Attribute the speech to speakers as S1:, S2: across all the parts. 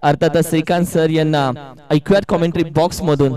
S1: अर्थातच श्रीकांत सर यांना ऐकूयात कॉमेंट्री बॉक्स मधून.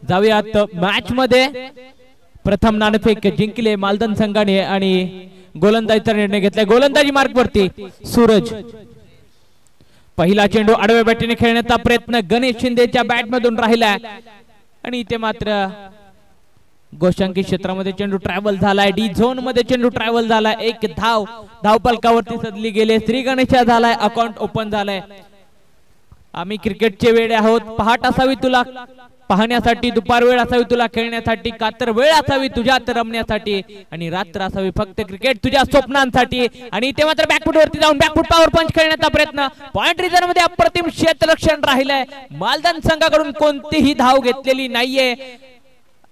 S2: जाऊयात मॅच मध्ये. प्रथम नाणेफेक जिंकले मालदन संघाने आणि गोलंदाजीचा निर्णय घेतला. गोलंदाजी मार्क वरती सूरज. पहिला चेंडू आडव्या बॅटीने खेळण्याचा प्रयत्न गणेश शिंदेच्या बॅट मधून राहिलाय आणि इथे मात्र गोशांकी क्षेत्रामध्ये चेंडू ट्रॅव्हल झालाय. डी झोन मध्ये चेंडू ट्रॅव्हल झालाय. एक धावपलकावरती सदली गेले. श्री गणेशा झालाय. अकाउंट ओपन झालाय. आम्ही क्रिकेटचे वेडे आहोत. पहाट असावी तुला पाहण्यासाठी, दुपार वेळ असावी तुला खेळण्यासाठी, कातर वेळ असावी तुझ्यात रमण्यासाठी आणि रात्र असावी फक्त क्रिकेट तुझ्या स्वप्नांसाठी. आणि इथे मात्र बॅकफुट वरती जाऊन बॅकफुट पॉवर पंच खेळण्याचा प्रयत्न. पॉइंट रिझर्व मध्ये अप्रतिम क्षेत्ररक्षण राहिलंय. मालदन संघाकडून कोणतीही धाव घेतलेली नाहीये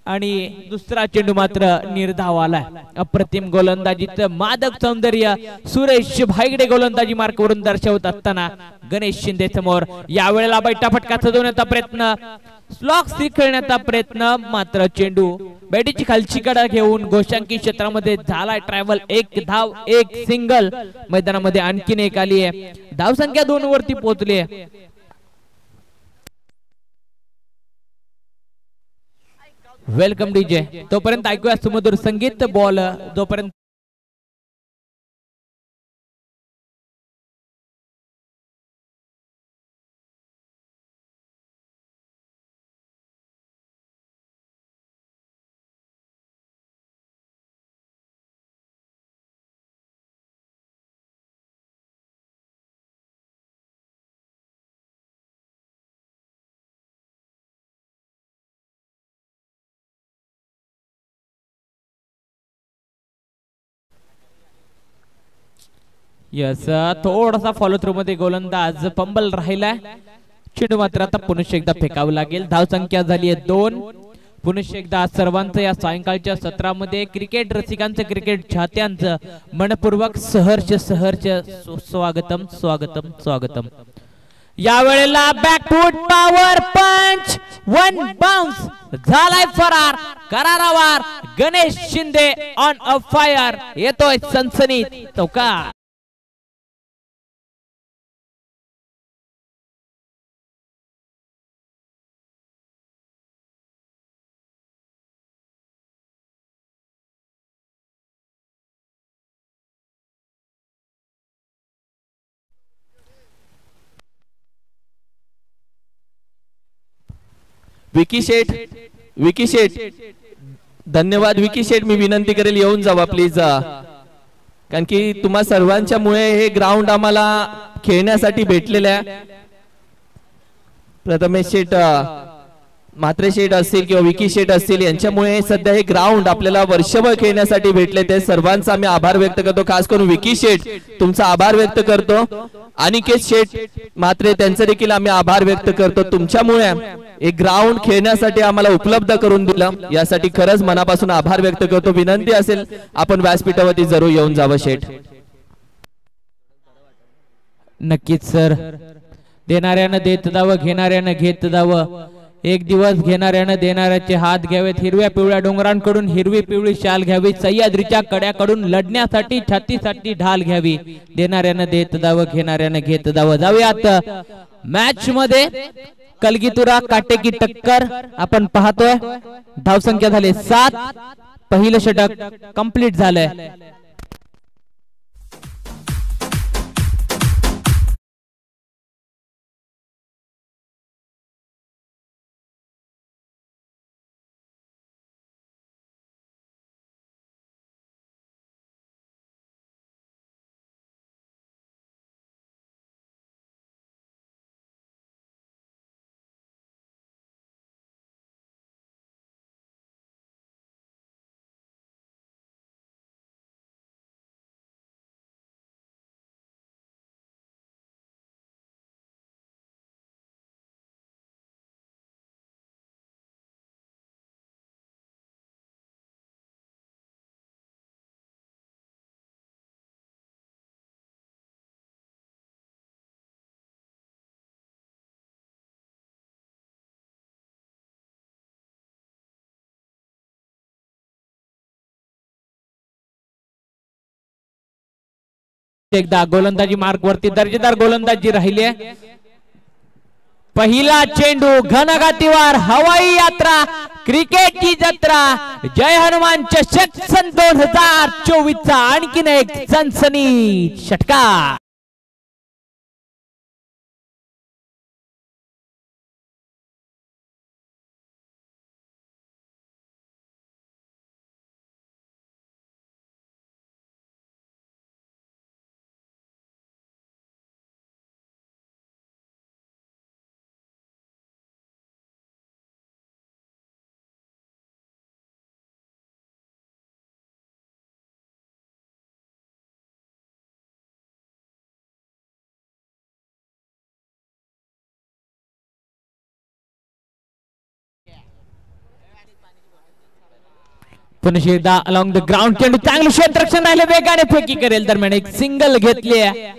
S2: आणि दुसरा चेंडू मात्र निर्धाव आलाय. अप्रतिम गोलंदाजीचं मादक सौंदर्य सुरेश भाईगडे गोलंदाजी मार्कवरून दर्शवत असताना गणेश शिंदे समोर यावेळेला बैठा फटका सजवण्याचा प्रयत्न, स्लॉग सी खेळण्याचा प्रयत्न. मात्र चेंडू बॅटीची खालची कडा घेऊन गोशांकी क्षेत्रामध्ये झालाय ट्रॅव्हल. एक धाव, एक सिंगल. मैदानामध्ये आणखीन एक आली आहे. धावसंख्या 2 वरती पोहोचली आहे. Welcome DJ. तोपर्यंत ऐकूया सुमधुर संगीत. बॉल जोपर्यंत यस थोडासा फॉलो थ्रू मध्ये गोलंदाज पंबल राहिलाय. चेंडू मात्र आता पुन्हा एकदा फेकावं लागेल. धावसंख्या झाली आहे 2. पुन्हा एकदा सर्वांचं या सायंकाळच्या सत्रामध्ये क्रिकेट रसिकांचं, क्रिकेट चाहत्यांचं मनपूर्वक सहर्ष स्वागतम स्वागतम स्वागतम. या वेळेला बॅकफुट पॉवर पंच 1 बाउन्स झालाय फरार. करारावार Ganesh Shinde on a fire. येतोय सनसनीत चौकार.
S1: विकी शेठ धन्यवाद. विकी शेठ मी विनंती करेल येऊन जावा प्लीज, कारण की तुम्हा सर्वांच्या मुळे हे ग्राउंड आम्हाला खेळण्यासाठी भेटलेलं आहे. प्रथमेश शेठ, म्हात्रे शेठ असतील किंवा विकी शेठ असतील यांच्यामुळे सध्या हे ग्राउंड आपल्याला वर्षभर खेळण्यासाठी भेटले. ते सर्वांचा आम्ही आभार व्यक्त करतो. खास करून विकी शेठ तुमचा आभार व्यक्त करतो. अनिकेत शेठ म्हात्रे त्यांचा देखील आम्ही आभार व्यक्त करतो. तुमच्यामुळे एक ग्राउंड खेळण्यासाठी आम्हाला उपलब्ध करून दिलं, यासाठी खरंच मनापासून आभार व्यक्त करतो. विनंती असेल आपण व्यासपीठावरती जरूर येऊन जावं शेठ.
S2: नक्कीच सर, देणाऱ्यानं देत जावं, घेणाऱ्यानं घेत जावं. एक दिवस घेणाऱ्यानं देणाऱ्याचे हात घ्यावेत. हिरव्या पिवळ्या डोंगरांकडून हिरवी पिवळी शाल घ्यावी. सह्याद्रीच्या कड्याकडून लढण्यासाठी छातीसाठी ढाल घ्यावी. देणाऱ्यानं देत जावं, घेणाऱ्यानं घेत जावं. जाऊयात मॅच मध्ये. कलगीतुरा काटेकी टक्कर आपण पाहतोय. धावसंख्या झाले 7. पहिलं षटक कंप्लीट झालंय. एकदा गोलंदाजी मार्ग वरती दर्जेदार गोलंदाजी राहिली आहे. पहिला चेंडू घनगतीवर हवाई यात्रा क्रिकेटची जत्रा जय हनुमान चषक सन 2024 चा आणखीन एक सनसनी षटकार. पुन्हा एकदा अलॉंग द ग्राउंड चेंडू चांगलं क्षेत्ररक्षण राहिले. वेगाने फेकी करेल दरम्यान एक सिंगल घेतली आहे.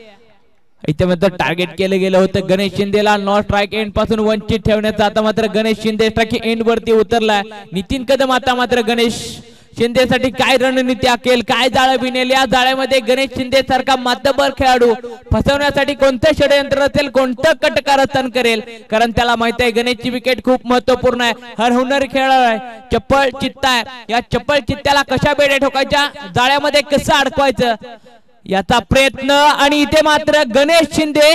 S2: इथे मात्र टार्गेट केलं गेलं होतं गणेश शिंदेला. नॉट स्ट्राइक एंड पासून वंचित ठेवण्याचा आता मात्र गणेश शिंदे स्ट्राइक एंड वरती उतरलाय. नितीन कदम आता मात्र गणेश शिंदेसाठी काय रणनीती आखेल, काय जाळं बिनेल. या जाळ्यामध्ये गणेश शिंदे सारखा मातबर खेळाडू फसवण्यासाठी कोणतं षडयंत्र असेल, कोणतं कटकारस्थान करेल. कारण त्याला माहित आहे गणेशची विकेट खूप महत्वपूर्ण आहे. हर हुनर खेळाडू आहे, चप्पल चित्ता आहे. या चप्पल चित्त्याला कशा बेड्या ठोकायच्या, जाळ्यामध्ये कसं अडकवायचं याचा प्रयत्न. आणि इथे मात्र गणेश शिंदे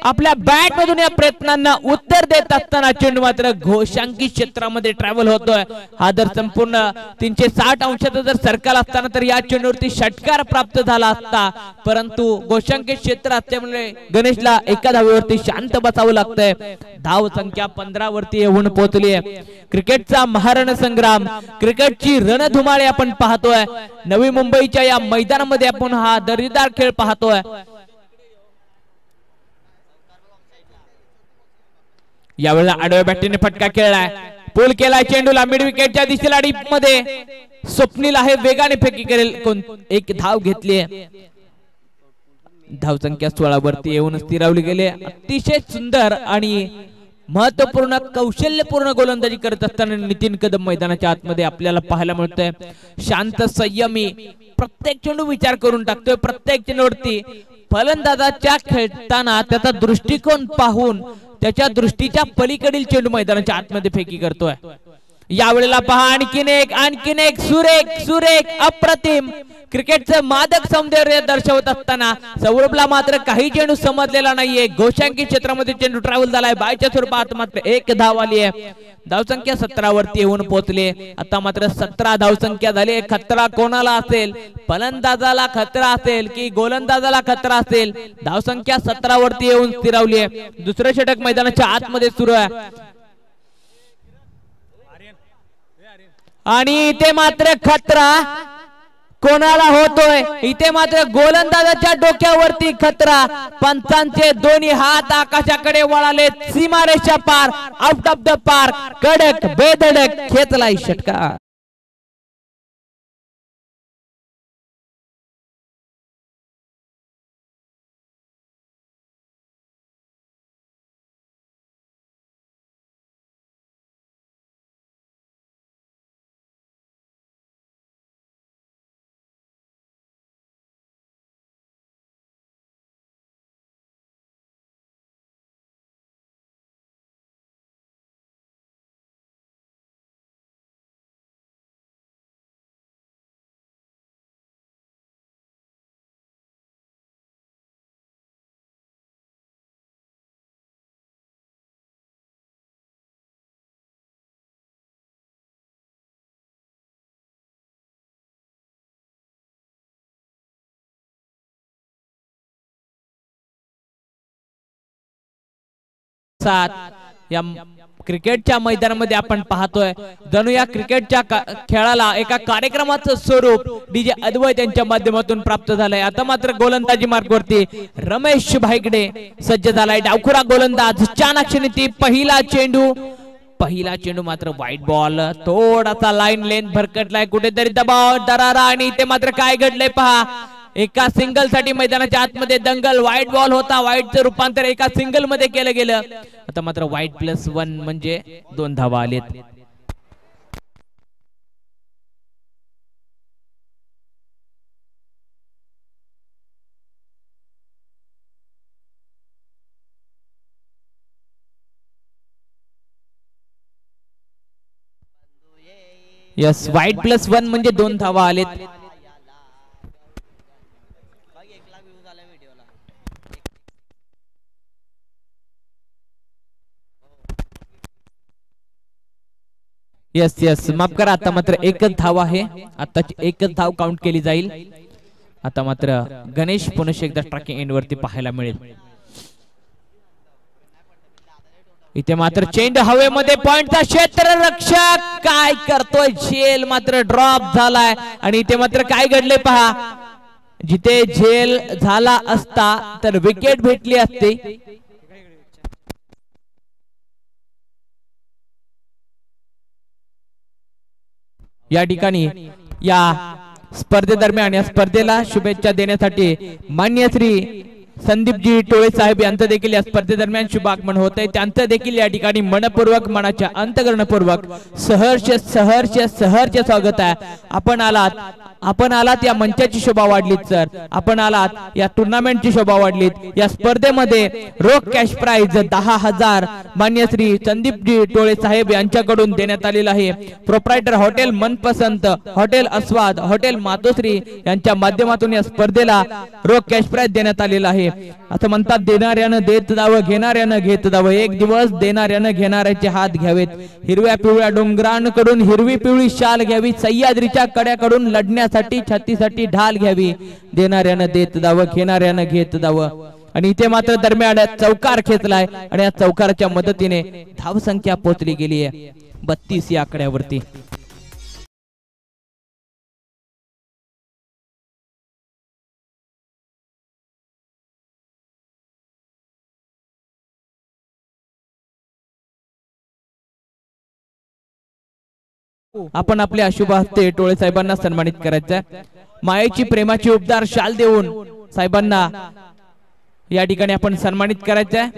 S2: आपल्या बॅट मधून या प्रयत्नांना उत्तर देत असताना चेंडू मात्र घोषांकित क्षेत्रामध्ये ट्रॅव्हल होतोय. हा जर संपूर्ण 360 अंशाचा जर सर्कल असताना तर या चेंडूवरती षटकार प्राप्त झाला असता, परंतु घोषांकित क्षेत्र असल्यामुळे गणेशला एका धावेवरती शांत बसावं लागतंय. धाव संख्या 15 वरती येऊन पोहोचली आहे. क्रिकेटचा महारण संग्राम, क्रिकेटची रणधुमाळी आपण पाहतोय. नवी मुंबईच्या या मैदानामध्ये आपण हा दर्जेदार खेळ पाहतोय. यावेळेला आडव्या बॅटीने फटका खेळलाय, पुल केलाय चेंडूला मिड विकेटच्या दिशेला डीप मध्ये. स्वप्नील आहे, वेगाने फेकी करेल. एक धाव घेतली आहे. धाव संख्या 16 वरती येऊन स्थिरावली गेले. अतिशय सुंदर आणि महत्वपूर्ण कौशल्यपूर्ण गोलंदाजी करत असताना नितीन कदम मैदानाच्या आतमध्ये आपल्याला पाहायला मिळतंय. शांत संयमी, प्रत्येक चेंडू विचार करून टाकतोय. प्रत्येक चेंडूवरती फलंदाजाच्या खेळताना त्याचा दृष्टिकोन पाहून त्याच्या दृष्टीच्या पलीकडील चेंडू मैदानाच्या आतमध्ये फेकी करतोय. यावेळेला पहा आणखीन एक सुरेख सुरेख अप्रतिम क्रिकेटचं मादक सौंदर्य दर्शवत असताना सौरभला मात्र काही चेंडू समजलेला नाहीये. घोषांकित क्षेत्रामध्ये चेंडू ट्रॅव्हल झालाय. बायच्या स्वरूपात मात्र एक धाव आली आहे. धावसंख्या 17 वरती येऊन पोहोचले. आता मात्र 17 धावसंख्या झाली. खतरा कोणाला असेल, फलंदाजाला खतरा असेल की गोलंदाजाला खतरा असेल. धावसंख्या 17 वरती येऊन स्थिरावली आहे. दुसरं षटक मैदानाच्या आतमध्ये सुरू आहे आणि इथे मात्र खतरा कोणाला होतोय इथे मात्र गोलंदाजाच्या डोक्यावरती खतरा पंचांचे दोन्ही हात आकाशाकडे वळाले सीमारेषा पार आउट ऑफ द पार्क कडक बेधडक खेचलाय षटकार या क्रिकेटच्या मैदानामध्ये आपण पाहतोय जणू या क्रिकेटच्या खेळाला एका कार्यक्रमाचं स्वरूप डीजे अद्वैत यांच्या माध्यमातून प्राप्त झालंय आता मात्र गोलंदाजी मार्गवरती रमेश भाईकडे सज्ज झालाय डावखुरा गोलंदाज चाणक्य पहिला चेंडू मात्र व्हाईट बॉल थोडासा लाईन लेंथ भरकटलाय कुठेतरी दबाव दरारा आणि इथे मात्र काय घडलंय पहा एका सिंगल साठी मैदानाच्या आतमध्ये दंगल व्हाईट बॉल होता व्हाईटचं रूपांतर एका सिंगल मध्ये केलं गेलं आता मात्र व्हाईट +1 म्हणजे 2 धावा आलेत यस व्हाईट +1 म्हणजे 2 धावा आलेत यस माफ करा आता मात्र एकच धाव आहे आताची एकच धाव काउंट केली जाईल आता मात्र गणेश पुन्हा एकदा स्ट्रायकिंग एंड वरती पाहायला मिळेल इथे मात्र चेंडू हवेमध्ये पॉइंटचा क्षेत्ररक्षक काय करतोय झेल मात्र ड्रॉप झालाय आणि इथे मात्र काय घडले पहा जिथे झेल झाला असता तर विकेट भेटली असती या ठिकाणी या स्पर्धेदरम्यान या स्पर्धेला शुभेच्छा देण्यासाठी मान्य श्री संदीपजी टोळे साहेब यांचं देखील या स्पर्धेदरम्यान शुभागमन होत आहे त्यांचं देखील या ठिकाणी मनपूर्वक मनाच्या अंतःकरणपूर्वक सहर्ष स्वागत आहे आपण आलात या मंचाची शोभा वाढलीत सर आपण आलात या टुर्नामेंटची शोभा वाढलीत या स्पर्धेमध्ये रोख कॅश प्राइज 10,000 मान्य श्री संदीपजी टोळे साहेब यांच्याकडून देण्यात आलेला आहे प्रोप्रायटर हॉटेल मनपसंत हॉटेल अस्वाद हॉटेल मातोश्री यांच्या माध्यमातून या स्पर्धेला रोख कॅश प्राइज देण्यात आलेला आहे असं म्हणतात देणाऱ्यानं देत जावं घेणाऱ्यानं घेत जावं एक दिवस देणाऱ्यानं घेणाऱ्याचे हात घ्यावेत हिरव्या पिवळ्या डोंगरांकडून हिरवी पिवळी शाल घ्यावी सह्याद्रीच्या कड्याकडून लढण्यासाठी छातीसाठी ढाल घ्यावी देणाऱ्यानं देत जावं घेणाऱ्यानं घेत जावं आणि इथे मात्र दरम्यान चौकार खेचलाय आणि या चौकाराच्या मदतीने धावसंख्या पोहोचली गेली आहे 32 या आकड्यावरती आपण आपल्या शुभ हस्ते टोळे साहेबांना सन्मानित करायचं मायेची प्रेमाची उपदार शाल देऊन साहेबांना या ठिकाणी आपण सन्मानित करायचं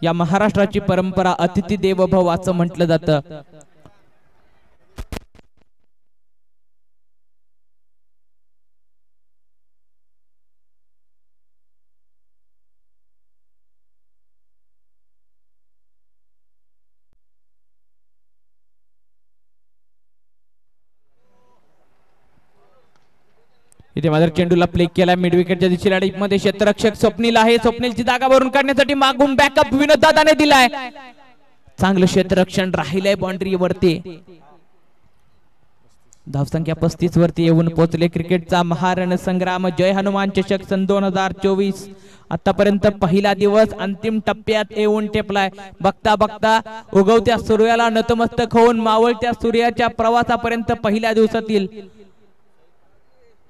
S2: या महाराष्ट्राची परंपरा अतिथी देवो भव असं म्हटलं जातं इथे मात्र चेंडूला प्ले केला मिड विकेटच्या दिशेला मध्ये क्षेत्ररक्षक स्वप्नील आहे स्वप्नीलची जागा भरून काढण्यासाठी मागून बॅकअप विनोद दादाने दिलाय चांगलं क्षेत्ररक्षण राहिलंय बाउंड्री वरती धावसंख्या 35 वरती येऊन पोहोचले. क्रिकेटचा महारण संग्राम जय हनुमान चषक सन 2024 आतापर्यंत पहिला दिवस अंतिम टप्प्यात येऊन टेपलाय. बघता बघता उगवत्या सूर्याला नतमस्तक होऊन मावळत्या सूर्याच्या प्रवासापर्यंत पहिल्या दिवसातील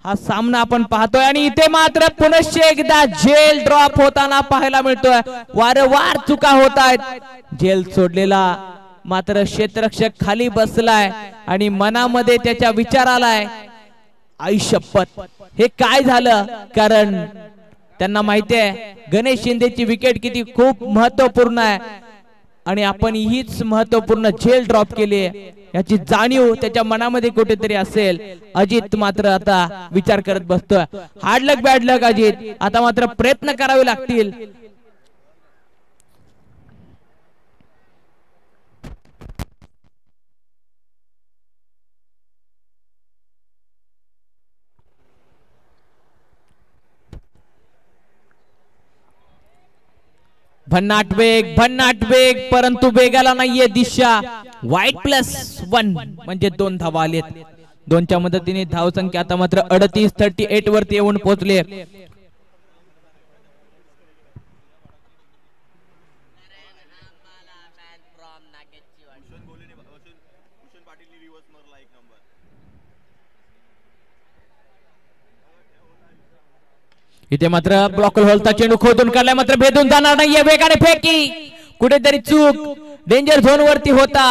S2: हा सामना आपण पाहतोय आणि इथे मात्र पुनश्च एकदा झेल ड्रॉप होताना पाहायला मिळतोय. वारंवार चुका होत आहेत. झेल सोडलेला मात्र क्षेत्ररक्षक खाली बसलाय आणि मनामध्ये त्याच्या विचार आलाय आई शपथ हे काय झालं. कारण त्यांना माहिती आहे गणेश शिंदेची विकेट किती खूप महत्वपूर्ण आहे आणि आपण हीच महत्वपूर्ण झेल ड्रॉप केली आहे याची जाणीव त्याच्या मनामध्ये कुठेतरी असेल. अजित मात्र आता विचार करत बसतोय. हार्ड लक बॅड लक अजित. आता मात्र प्रयत्न करावे लागतील. भन्नाट वेग परंतु वेगाला नाहीये दिशा. वाईट +1 म्हणजे 2 धावा आलेत. 2च्या मदतीने धाव संख्या आता मात्र 38 वरती येऊन पोहोचले. इथे मात्र ब्लॉक होलचा चेंडू खोदून काढलाय मात्र भेदून जाणार नाहीये. वेगाने फेकी कुठेतरी चूक डेंजर झोन वरती होता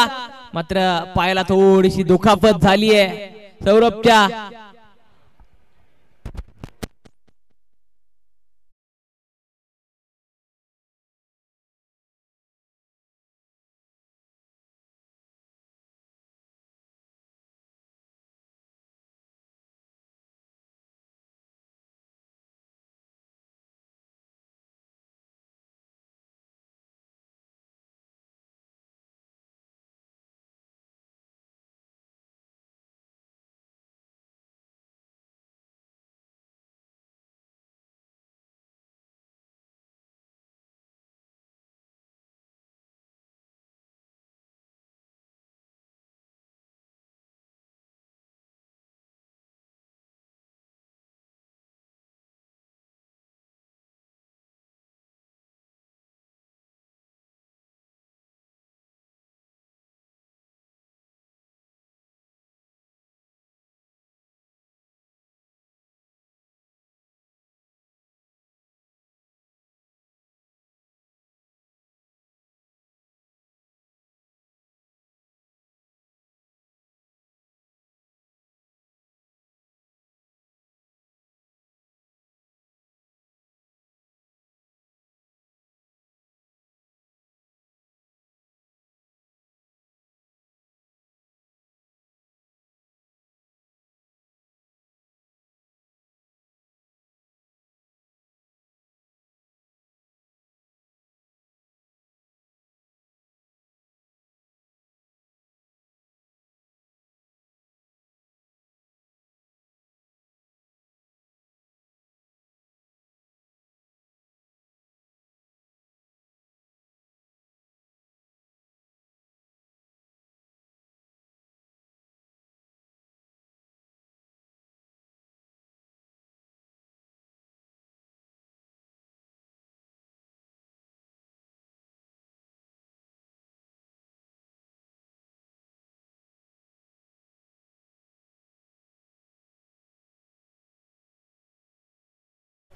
S2: मात्र पायाला थोडीशी दुखापत झालीये सौरभच्या.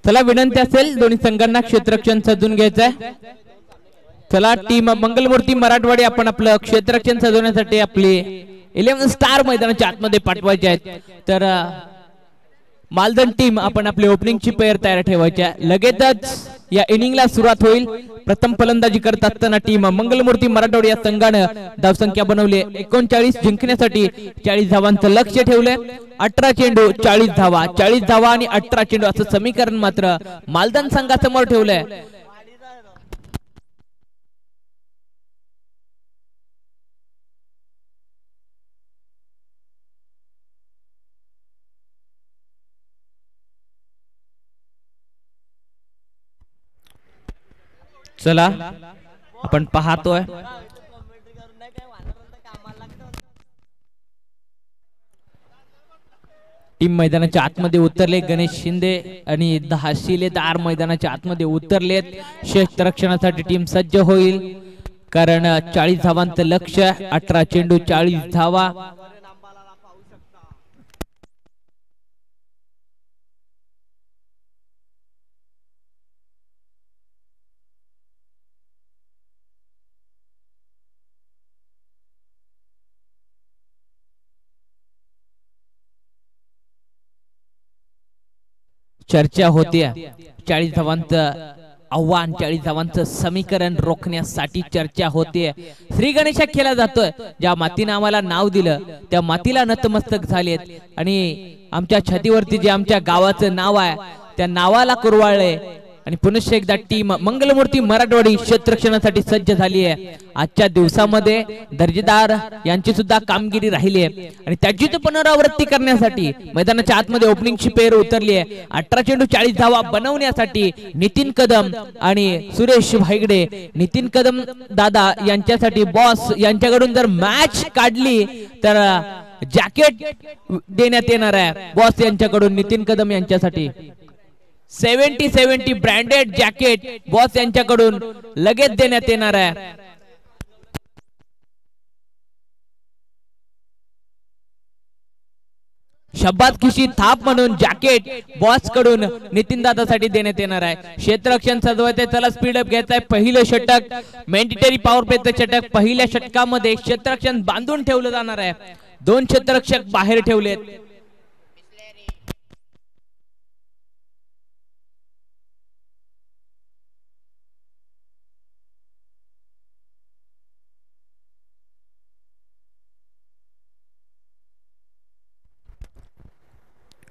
S2: चला विनंती असेल दोन्ही संघांना क्षेत्ररक्षण सजून घ्यायचंय. चला टीम मंगलमूर्ती मराठवाडी आपण आपलं क्षेत्ररक्षण सजवण्यासाठी आपली 11 स्टार मैदानाच्या आतमध्ये पाठवायचे आहेत. तर मालदन टीम आपण आपली ओपनिंगची पेयर तयार ठेवायच्या. लगेचच या इनिंगला सुरुवात होईल. प्रथम फलंदाजी करत असताना टीम मंगलमूर्ती मराठवाडी या संघाने धावसंख्या बनवली 39 जिंकण्यासाठी 40 धावांचं लक्ष्य ठेवलंय. 18 चेंडू 40 धावा 40 धावा आणि 18 चेंडू असं समीकरण मात्र मालदन संघासमोर ठेवलंय. चला आपण पाहतोय टीम मैदानाच्या आतमध्ये उतरले. गणेश शिंदे आणि 10 शिलेदार मैदानाच्या आतमध्ये उतरलेत. क्षेत्ररक्षणासाठी टीम सज्ज होईल, कारण 40 धावांचं लक्ष्य. 18 चेंडू 40 धावा. चर्चा होत्या 40 धावांचं आव्हान, 40 धावांचं समीकरण रोखण्यासाठी चर्चा होते. श्री गणेशा खेळला जातोय. ज्या मातीने आम्हाला नाव दिलं त्या मातीला नतमस्तक झालेत आणि आमच्या छातीवरती जे आमच्या गावाचं नाव आहे त्या नावाला कुरवाळले. आणि पुनश्च एकदा टीम मंगलमूर्ती मराठवाडी क्षेत्ररक्षणासाठी सज्ज झाली आहे. आजच्या दिवसामध्ये दर्जेदार यांची सुद्धा कामगिरी राहिली आहे आणि त्याची पुनरावृत्ती करण्यासाठी मैदानाच्या आतमध्ये ओपनिंगची पेर उतरली आहे. 18 चेंडू 40 धावा बनवण्यासाठी नितीन कदम आणि सुरेश भाईगडे. नितीन कदम दादा यांच्यासाठी बॉस यांच्याकडून जर मॅच काढली तर जॅकेट देण्यात येणार आहे बॉस यांच्याकडून. नितीन कदम यांच्यासाठी 70-70 ब्रँडेड जॅकेट बॉस यांच्याकडून लगेच देण्यात येणार आहे. शब्बासकीची थाप म्हणून जॅकेट बॉस कडून नितीन दादासाठी देण्यात येणार आहे. क्षेत्ररक्षण सजवायचे. चला स्पीड अप घ्यायचंय. पहिलं षटक मॅन्डेटरी पॉवर प्लेचं षटक. पहिल्या षटकामध्ये क्षेत्ररक्षण बांधून ठेवलं जाणार आहे. 2 क्षेत्ररक्षक बाहेर ठेवलेत.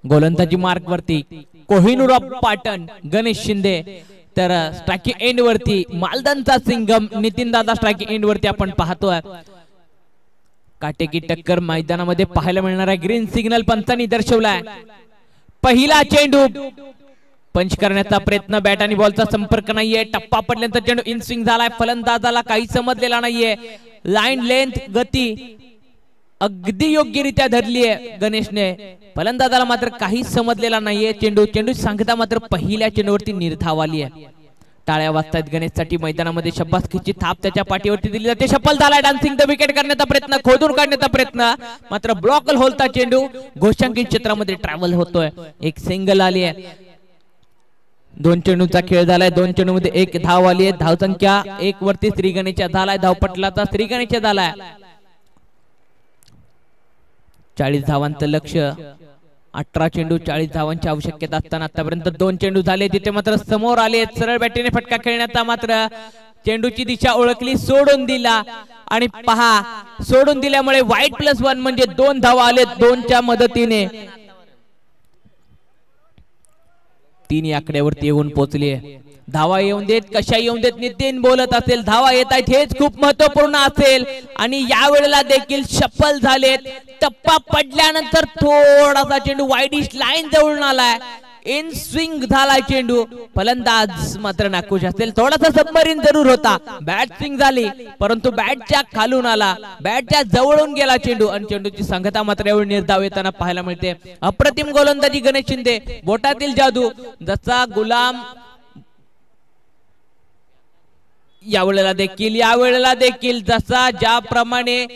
S2: गोलंदाजी मार्क वरती कोहिनूर पाटण गणेश शिंदे, तर स्ट्राइकिंग एंड वरती मालदानचा सिंगम नितीन दादा. स्ट्राइकिंग एंड वरती आपण पाहतोय काटेकी टक्कर मैदानामध्ये पाहायला मिळणार आहे. ग्रीन सिग्नल पंचांनी दर्शवलाय. पहिला चेंडू पंच करण्याचा प्रयत्न. बॅट आणि बॉलचा संपर्क नाहीये. टप्पा पडल्यानंतर चेंडू इन स्विंग झालाय. फलंदाजाला काही समजलेला नाहीये. लाईन लेंथ गती अगदी योग्यरित्या धरली आहे गणेशने. फलंदाजाला मात्र काही समजलेला नाहीये. चेंडू सांगता मात्र पहिल्या चेंडूवरती निर्धाव आली आहे. टाळ्या वाजतायत गणेशसाठी. मैदानामध्ये शब्बासकीची थाप त्याच्या पाठीवरती दिली जाते. शफल झाला. डान्सिंग द विकेट करण्याचा प्रयत्न, खोदून काढण्याचा प्रयत्न, मात्र ब्लॉकल होलता चेंडू घोषांकित क्षेत्रामध्ये ट्रॅव्हल होतोय. एक सिंगल आली आहे. 2 चेंडूचा खेळ झालाय. 2 चेंडूमध्ये 1 धाव आली आहे. धावसंख्या 1 वरती श्री गणेशचा झालाय. धावपटलाचा श्री गणेशचा झालाय. 40 धावांचं लक्ष्य. 18 चेंडू 40 धावांची आवश्यकता असताना आतापर्यंत 2 चेंडू झाले. तिथे मात्र समोर आले. सरळ बॅटीने फटका खेळण्याचा मात्र चेंडूची दिशा ओळखली, सोडून दिला आणि पहा सोडून दिल्यामुळे वाईट +1 म्हणजे 2 धावा आले. 2च्या मदतीने 3 आकड्यावरती येऊन पोहोचले. धावा येऊन देत, कशा येऊन देत नितीन बोलत असेल. धावा येत आहेत हेच खूप महत्वपूर्ण असेल आणि या वेळेला देखील सफल झालेत. टप्पा पडल्यानंतर थोडासा चेंडू वाईडिश लाईन जवळून आलाय. इन स्विंग झालाय चेंडू. फलंदाज मात्र नाखुश असेल. थोडासा सबमरीन जरूर होता. बॅट स्विंग झाली परंतु बॅटच्या खालून आला, बॅटच्या जवळून गेला चेंडू आणि चेंडूची संगता मात्र एवढी निर्धाव येताना पाहायला मिळते. अप्रतिम गोलंदाजी गणेश शिंदे. बोटातील जादू. जसा गुलाम यावेळेला देखील जसा ज्याप्रमाणे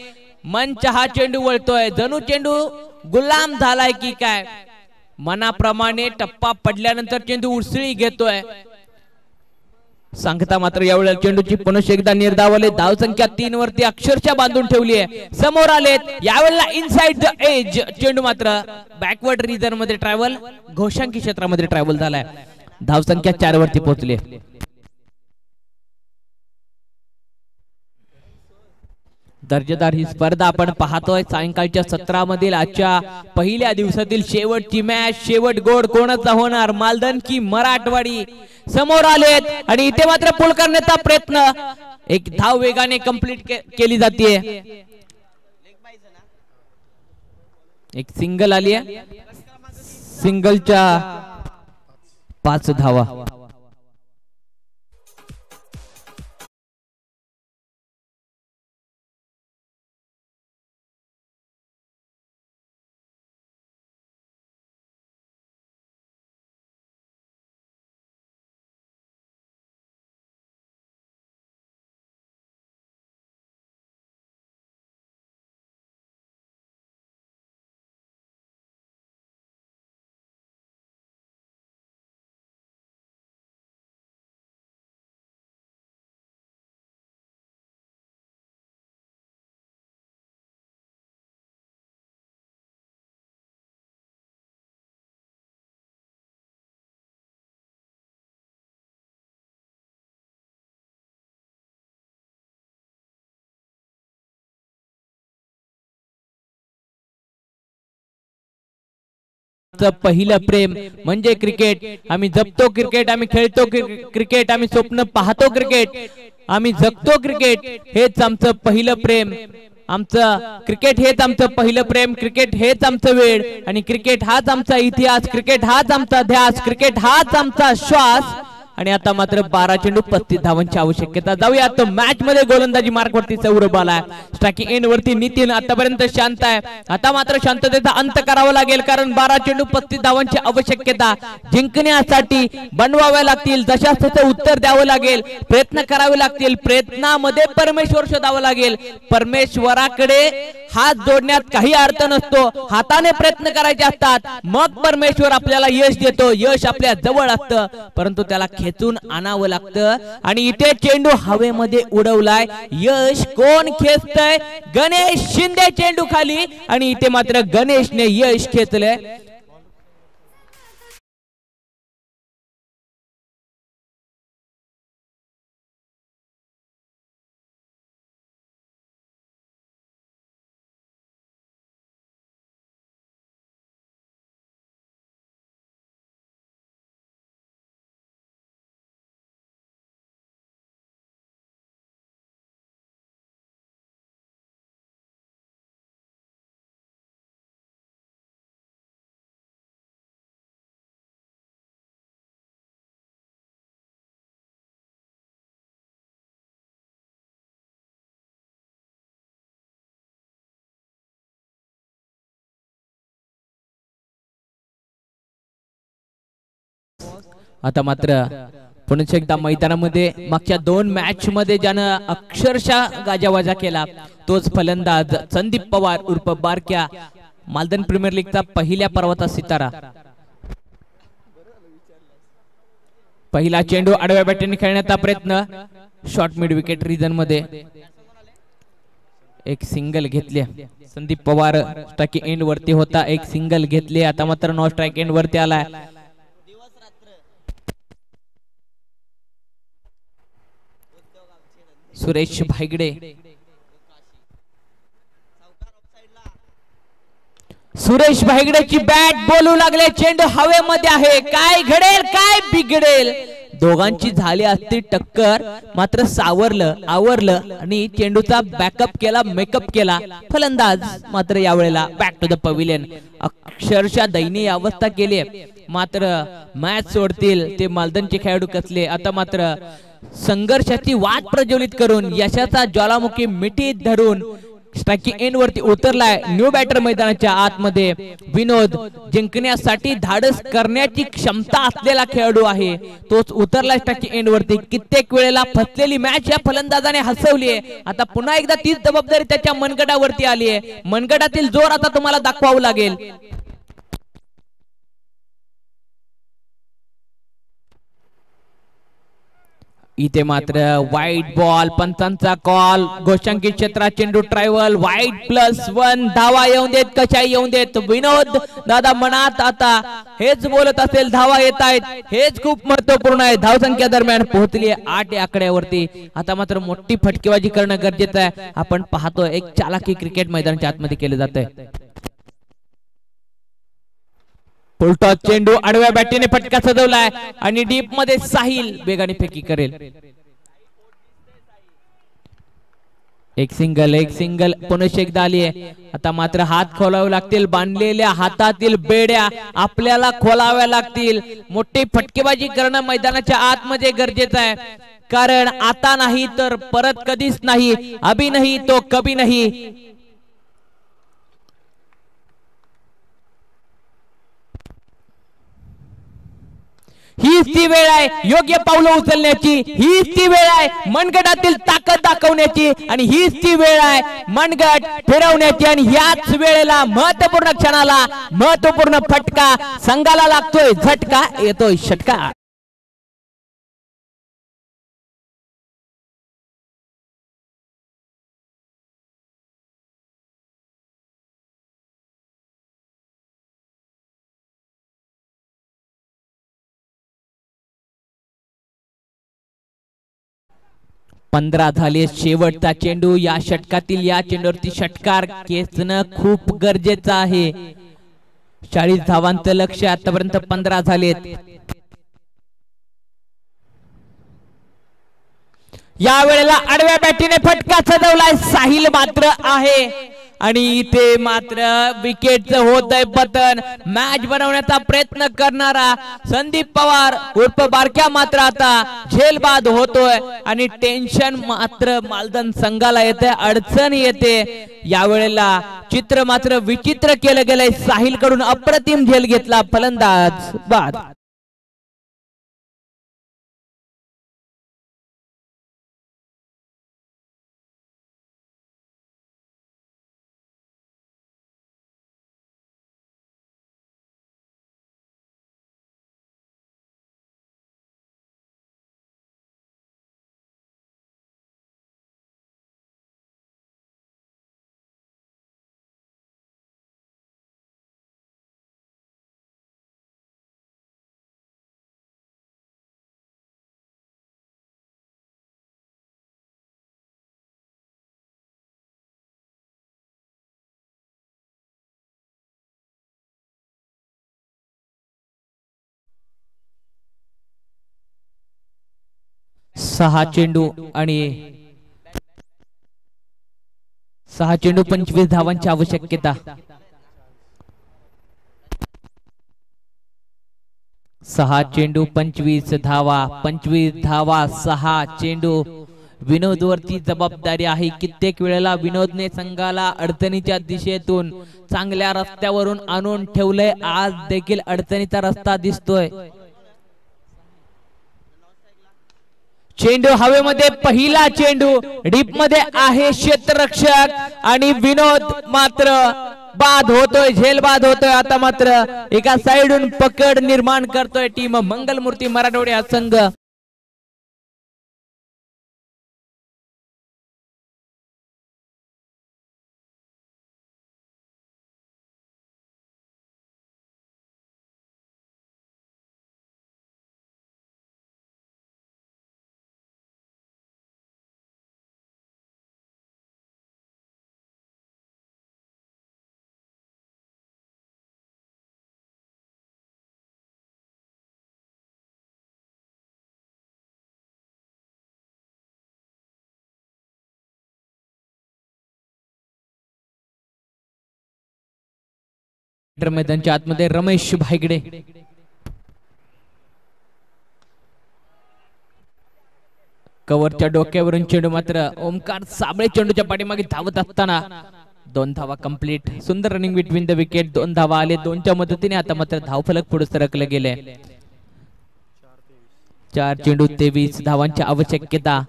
S2: मंच हा चेंडू वळतोय, जणू चेंडू गुलाम झालाय की काय. मनाप्रमाणे टप्पा पडल्यानंतर चेंडू उसळी घेतोय. सांगता मात्र यावेळेला चेंडूची पुनश्च एकदा निर्धावले. धाव संख्या 3 वरती अक्षरशः बांधून ठेवली आहे. समोर आलेत. यावेळेला इनसाइड द एज चेंडू मात्र बॅकवर्ड रिजन मध्ये ट्रॅव्हल, घोषांकी क्षेत्रामध्ये ट्रॅव्हल झालाय. धाव संख्या 4 वरती पोहोचली. दर्जेदार ही स्पर्धा आपण पाहतोय. सायंकाळच्या सत्रामधील आजच्या पहिल्या दिवसातील शेवटची मॅच. शेवट गोड कोणाचा होणार, मालदन की मराठवाडी. समोर आलेत आणि इथे मात्र पुल करण्याचा प्रयत्न. एक धाव वेगाने कंप्लीट केली जाते. एक सिंगल आली आहे. सिंगलच्या 5 धावा. पहिलं प्रेम म्हणजे क्रिकेट. आम्ही जपतो क्रिकेट, आम्ही खेळतो क्रिकेट, आम्ही स्वप्न पाहतो क्रिकेट, आम्ही जगतो क्रिकेट. हेच आमचं पहिलं प्रेम. आमचं क्रिकेट हेच आमचं पहिलं प्रेम, क्रिकेट हेच आमचं वेळ, आणि क्रिकेट हाच आमचा इतिहास, क्रिकेट हाच आमचा ध्यास, क्रिकेट हाच आमचा श्वास. आणि आता मात्र 12 चेंडू 35 धावांची आवश्यकता. जाऊया तो मॅच मध्ये. गोलंदाजी मार्क वरती सौरभ आलाय. स्ट्रायकिंग एंड वरती नितीन आतापर्यंत शांत आहे. आता मात्र शांततेचा अंत करावा लागेल, कारण 12 चेंडू 35 धावांची आवश्यकता जिंकण्यासाठी बनवाव्या लागतील. जशास त्याचं उत्तर द्यावं लागेल, प्रयत्न करावे लागतील. प्रयत्नामध्ये परमेश्वर शोधावं लागेल. परमेश्वराकडे हात जोडण्यात काही अर्थ नसतो, हाताने प्रयत्न करायचे असतात, मग परमेश्वर आपल्याला यश देतो. यश आपल्या जवळ असतं, परंतु त्याला खेचून आणावं लागतं. आणि इथे चेंडू हवेमध्ये उडवलाय. यश कोण खेचतय? गणेश शिंदे चेंडू खाली, आणि इथे मात्र गणेशने यश खेचलंय. आता मात्र पुन्हा एकदा मैदानामध्ये मागच्या 2 मॅच मध्ये ज्यानं अक्षरशः गाजावाजा केला तोच फलंदाज संदीप पवार उर्फ बारक्या, मालदन प्रीमियर लीगचा पहिल्या पर्वता सितारा. पहिला चेंडू आडव्या बॅटने खेळण्याचा प्रयत्न, शॉर्ट मिड विकेट रिजन मध्ये एक सिंगल घेतले. संदीप पवार स्ट्राइक एंड वरती होता, एक सिंगल घेतले. आता मात्र नो स्ट्राइक एंड वरती आलाय. सुरेश भाईगडे, सुरेश भाईगडेची बॅट बोलू लागले. चेंडू हवेमध्ये आहे. काय घडेल, काय बिघडेल? दोघांची झाली असती टक्कर, मात्र सावरलं, आवरलं आणि चेंडूचा बॅकअप केला, मेकअप केला. फलंदाज मात्र यावेळेला बॅक टू द पवेलियन. अक्षरशः दयनीय अवस्था केली, मात्र मॅच सोडतील ते मालदनचे खेळाडू कसले. आता मात्र संघर्षाची वाट प्रज्वलित करून, यशाचा ज्वालामुखी मिठीत धरून स्ट्राइकिंग एंड वरती उतरलाय. न्यू बॅटर मैदानाच्या आतमध्ये विनोद जिंकण्यासाठी धाडस करण्याची क्षमता असलेला खेळाडू आहे, तोच उतरलाय स्ट्राइकिंग एंड वरती. कित्येक वेळेला फसलेली मॅच या फलंदाजाने हसवली आहे. आता पुन्हा एकदा तीच जबाबदारी त्याच्या मनगटावरती आली आहे. मनगटातील जोर आता तुम्हाला दाखवावं लागेल. इथे मात्र वाईट बॉल, पंचांचा कॉल. गोशांकित क्षेत्रात चेंडू ट्रायव्हल, वाईट +1. धावा येऊन देत, कशा येऊन देत. विनोद दादा मनात आता हेच बोलत असेल, धावा येत आहेत, हेच खूप महत्वपूर्ण आहे. धावसंख्या दरम्यान पोहोचली 8 आकड्यावरती. आता मात्र मोठी फटकेबाजी करणं गरजेचं आहे. आपण पाहतो एक चालाकी क्रिकेट मैदानाच्या आतमध्ये केले जात आहे. फुलटॉस चेंडू आडव्या बॅटीने फटका सजवलाय आणि डीप मध्ये साहिल वेगाने फेकी करेल. एक सिंगल पुन्हा एकदा आली आहे. आता मात्र हात खोलावे लागतील. बांधलेल्या हातातील बेड्या आपल्याला खोलाव्या लागतील. मोठी फटकेबाजी करणं मैदानाच्या आतमध्ये गरजेचं आहे, कारण आता नाही तर परत कधीच नाही. अभी नाही तो कभी नाही. हीच ती वेळ आहे योग्य पावलं उचलण्याची. हीच ती वेळ आहे मनगटातील ताकद दाखवण्याची, आणि हीच ती वेळ आहे मनगट फिरवण्याची. आणि ह्याच वेळेला महत्वपूर्ण क्षणाला महत्वपूर्ण फटका, संघाला लागतोय झटका, येतोय षटका. पंधरा झाले. शेवटचा चेंडू या षटकातील. या चेंडूवरती षटकार खेचणं खूप गरजेचं आहे. 40 धावांचं लक्ष, आतापर्यंत 15 झालेत. या वेळेला आडव्या बॅटीने फटका चढवलाय, साहिल मात्र आहे आणि इथे मात्र विकेटचं होत आहे पतन. मॅच बनवण्याचा प्रयत्न करणारा संदीप पवार उर्फ बारक्या मात्र आता झेलबाद होतोय आणि टेन्शन मात्र मालदन संघाला येते, अडचण येते. या वेळेला चित्र मात्र विचित्र केलं गेलंय. साहिल कडून अप्रतिम झेल घेतला, फलंदाज बाद. सहा चेंडू 25 धावांची आवश्यकता. 6 चेंडू 25 धावा, 25 धावा 6 चेंडू. विनोद वरती जबाबदारी आहे. कित्येक वेळेला विनोदने संघाला अडचणीच्या दिशेतून चांगल्या रस्त्यावरून आणून ठेवलंय. आज देखील अडचणीचा रस्ता दिसतोय. चेंडू हवेमध्ये, पहिला चेंडू डीप मध्ये आहे क्षेत्ररक्षक आणि विनोद मात्र बाद होतोय, झेलबाद होतोय. आता मात्र एका साइडून पकड निर्माण करतोय टीम मंगलमूर्ती मराठवाडा हा संघ. मैदानच्या आतमध्ये रमेश भाईगडे, कव्हरच्या डोक्यावरून चेंडू मात्र ओमकार साबळे चेंडूच्या पाठीमागे धावत असताना 2 धावा कंप्लीट. सुंदर रनिंग बिटवीन द विकेट. 2 धावा आले, 2च्या मदतीने आता मात्र धावफलक पुढे सरकले गेले. 4 चेंडू 23 धावांची आवश्यकता.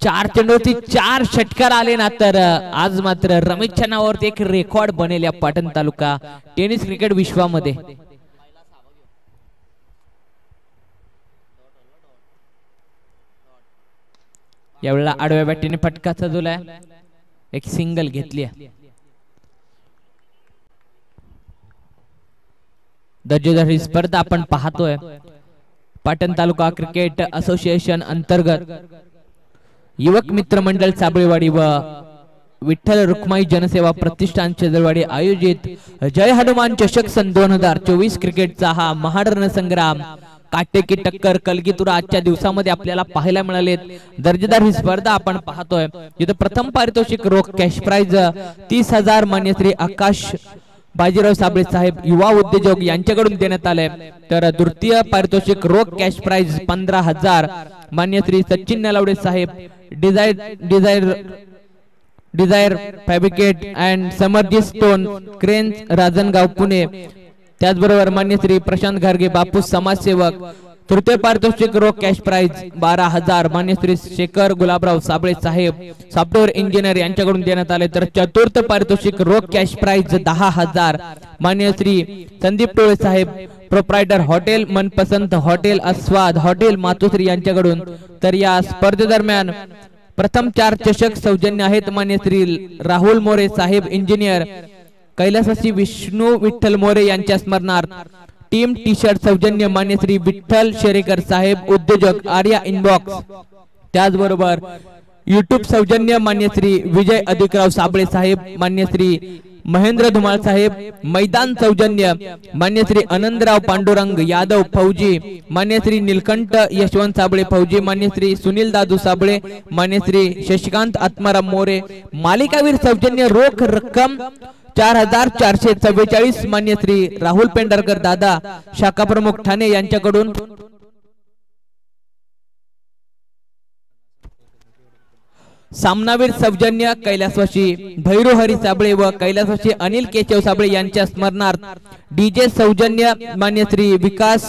S2: 4 चेंडूवरती 4 षटकार आले ना तर आज मात्र रमेशच्या नावावरती एक रेकॉर्ड बनेल या पाटण तालुका टेनिस क्रिकेट विश्वामध्ये. यावेळेला आडव्या बॅटीने फटका चढवलाय, एक सिंगल घेतली. दर्जेदार ही स्पर्धा आपण पाहतोय पाटण तालुका क्रिकेट असोसिएशन अंतर्गत युवक मित्र मंडळ साबळेवाडी व विठ्ठल रुक्माई जनसेवा प्रतिष्ठान शेजरवाडी आयोजित जय हनुमान चषक सन 2024 क्रिकेटचा हा महाडरण संग्राम काटेकी टक्कर कलगीतुरा आजच्या दिवसामध्ये आपल्याला पाहायला मिळालेत. दर्जेदार ही स्पर्धा आपण पाहतोय. इथे प्रथम पारितोषिक रोख कॅश प्राइज 30,000 मान्य श्री आकाश बाजीराव साबळे साहेब युवा उद्योजक यांच्याकडून देण्यात आले. तर द्वितीय पारितोषिक रोख कॅश प्राइज 15,000 मान्य Shri Sachin Nalawade Saheb desire fabricate and समर्जी स्टोन क्रेन राजनगाव पुणे. त्याचबरोबर मान्य श्री प्रशांत घारगे बापू समाजसेवक. तृतीय पारितोषिक रोख कॅश प्राइज 12,000 मान्य श्री शेखर गुलाबराव साबळे साहेब सॉफ्टवेअर इंजिनियर यांच्याकडून देण्यात आले. तर चतुर्थ पारितोषिक रोख कॅश प्राइज 10,000 मान्य श्री संदीप टोळे साहेब प्रोप्रायटर हॉटेल मनपसंत हॉटेल अस्वाद हॉटेल मातोश्री यांच्याकडून. तर या स्पर्धेदरम्यान प्रथम 4 चषक सौजन्य आहेत मान्य श्री राहुल मोरे साहेब इंजिनियर कैलासवासी विष्णू विठ्ठल मोरे यांच्या स्मरणार्थ. टीम टी शर्ट सौजन्य मान्य श्री विठ्ठल शेरेकर साहेब उद्योजक आर्या इनबॉक्स. त्याचबरोबर युट्यूब सौजन्य मान्य श्री विजय अधिकराव साबळे साहेब मान्य श्री महेंद्र धुमाळ साहेब, मैदान सौजन्य मान्य श्री आनंदराव पांडुरंग यादव फौजी, मान्य श्री नीलकंठ यशवंत साबळे फौजी, मान्य श्री सुनील दादू साबळे, मान्य श्री शशिकांत आत्माराम मोरे, मालिकावीर सौजन्य रोख रक्कम 4444 मान्य श्री राहुल पेंढारकर दादा शाखा प्रमुख ठाणे यांच्याकडून। सामनावीर सौजन्य कैलासवासी भैरू हरी साबळे व कैलासवासी अनिल केशव साबळे यांच्या स्मरणार्थ डीजे सौजन्य मान्य श्री विकास